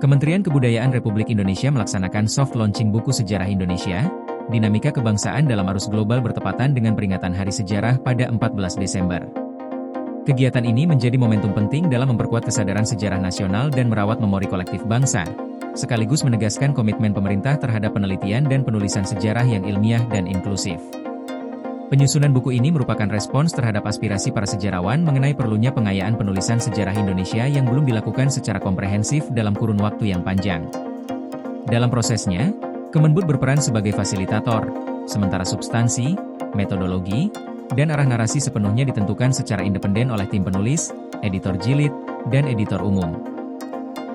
Kementerian Kebudayaan Republik Indonesia melaksanakan soft launching buku Sejarah Indonesia, Dinamika Kebangsaan dalam Arus Global bertepatan dengan peringatan Hari Sejarah pada 14 Desember. Kegiatan ini menjadi momentum penting dalam memperkuat kesadaran sejarah nasional dan merawat memori kolektif bangsa, sekaligus menegaskan komitmen pemerintah terhadap penelitian dan penulisan sejarah yang ilmiah dan inklusif. Penyusunan buku ini merupakan respons terhadap aspirasi para sejarawan mengenai perlunya pengayaan penulisan sejarah Indonesia yang belum dilakukan secara komprehensif dalam kurun waktu yang panjang. Dalam prosesnya, Kemenbud berperan sebagai fasilitator, sementara substansi, metodologi, dan arah narasi sepenuhnya ditentukan secara independen oleh tim penulis, editor jilid, dan editor umum.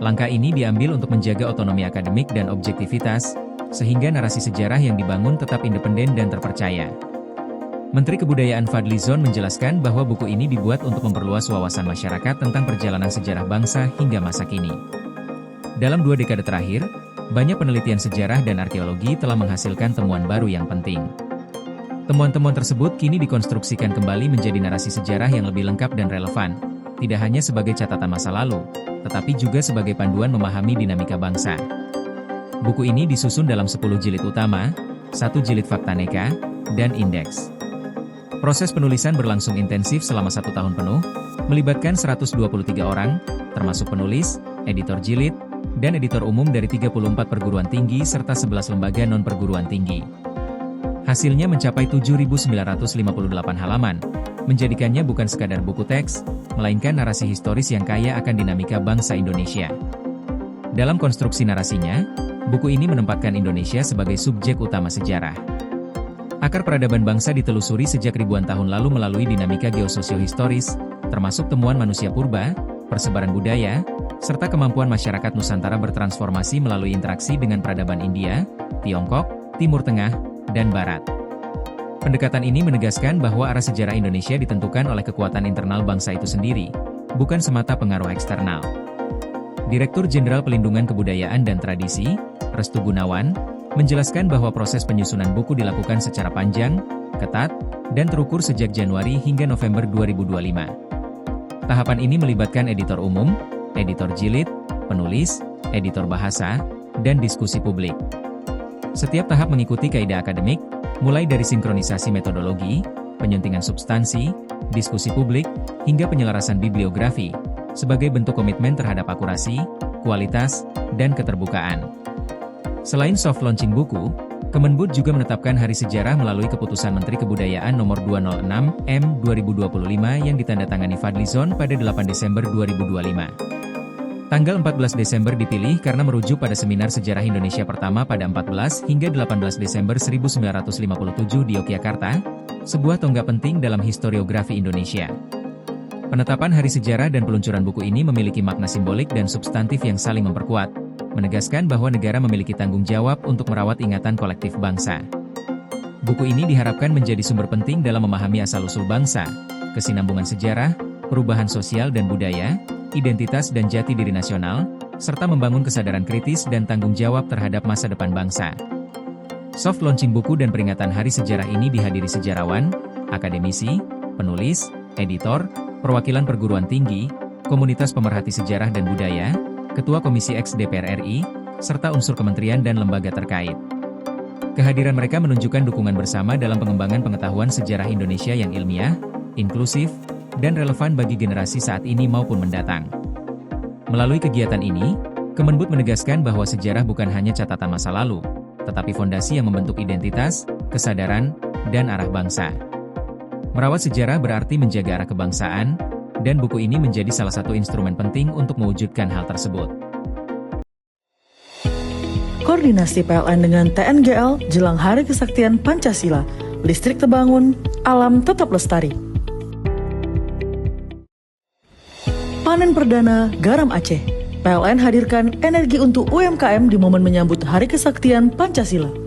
Langkah ini diambil untuk menjaga otonomi akademik dan objektivitas, sehingga narasi sejarah yang dibangun tetap independen dan terpercaya. Menteri Kebudayaan Fadly Zon menjelaskan bahwa buku ini dibuat untuk memperluas wawasan masyarakat tentang perjalanan sejarah bangsa hingga masa kini. Dalam 2 dekade terakhir, banyak penelitian sejarah dan arkeologi telah menghasilkan temuan baru yang penting. Temuan-temuan tersebut kini dikonstruksikan kembali menjadi narasi sejarah yang lebih lengkap dan relevan, tidak hanya sebagai catatan masa lalu, tetapi juga sebagai panduan memahami dinamika bangsa. Buku ini disusun dalam 10 jilid utama, 1 jilid fakta neka, dan indeks. Proses penulisan berlangsung intensif selama 1 tahun penuh, melibatkan 123 orang, termasuk penulis, editor jilid, dan editor umum dari 34 perguruan tinggi serta 11 lembaga non-perguruan tinggi. Hasilnya mencapai 7.958 halaman, menjadikannya bukan sekadar buku teks, melainkan narasi historis yang kaya akan dinamika bangsa Indonesia. Dalam konstruksi narasinya, buku ini menempatkan Indonesia sebagai subjek utama sejarah. Akar peradaban bangsa ditelusuri sejak ribuan tahun lalu melalui dinamika geososio-historis, termasuk temuan manusia purba, persebaran budaya, serta kemampuan masyarakat Nusantara bertransformasi melalui interaksi dengan peradaban India, Tiongkok, Timur Tengah, dan Barat. Pendekatan ini menegaskan bahwa arah sejarah Indonesia ditentukan oleh kekuatan internal bangsa itu sendiri, bukan semata pengaruh eksternal. Direktur Jenderal Pelindungan Kebudayaan dan Tradisi, Restu Gunawan, menjelaskan bahwa proses penyusunan buku dilakukan secara panjang, ketat, dan terukur sejak Januari hingga November 2025. Tahapan ini melibatkan editor umum, editor jilid, penulis, editor bahasa, dan diskusi publik. Setiap tahap mengikuti kaidah akademik, mulai dari sinkronisasi metodologi, penyuntingan substansi, diskusi publik, hingga penyelarasan bibliografi, sebagai bentuk komitmen terhadap akurasi, kualitas, dan keterbukaan. Selain soft launching buku, Kemenbud juga menetapkan Hari Sejarah melalui Keputusan Menteri Kebudayaan Nomor 206/M/2025 yang ditandatangani Fadly Zon pada 8 Desember 2025. Tanggal 14 Desember dipilih karena merujuk pada Seminar Sejarah Indonesia pertama pada 14 hingga 18 Desember 1957 di Yogyakarta, sebuah tonggak penting dalam historiografi Indonesia. Penetapan Hari Sejarah dan peluncuran buku ini memiliki makna simbolik dan substantif yang saling memperkuat, menegaskan bahwa negara memiliki tanggung jawab untuk merawat ingatan kolektif bangsa. Buku ini diharapkan menjadi sumber penting dalam memahami asal-usul bangsa, kesinambungan sejarah, perubahan sosial dan budaya, identitas dan jati diri nasional, serta membangun kesadaran kritis dan tanggung jawab terhadap masa depan bangsa. Soft launching buku dan peringatan Hari Sejarah ini dihadiri sejarawan, akademisi, penulis, editor, perwakilan perguruan tinggi, komunitas pemerhati sejarah dan budaya, Ketua Komisi X DPR RI, serta unsur kementerian dan lembaga terkait. Kehadiran mereka menunjukkan dukungan bersama dalam pengembangan pengetahuan sejarah Indonesia yang ilmiah, inklusif, dan relevan bagi generasi saat ini maupun mendatang. Melalui kegiatan ini, Kemenbud menegaskan bahwa sejarah bukan hanya catatan masa lalu, tetapi fondasi yang membentuk identitas, kesadaran, dan arah bangsa. Merawat sejarah berarti menjaga arah kebangsaan, dan buku ini menjadi salah satu instrumen penting untuk mewujudkan hal tersebut. Koordinasi PLN dengan TNGL jelang Hari Kesaktian Pancasila, listrik terbangun, alam tetap lestari. Panen perdana garam Aceh. PLN hadirkan energi untuk UMKM di momen menyambut Hari Kesaktian Pancasila.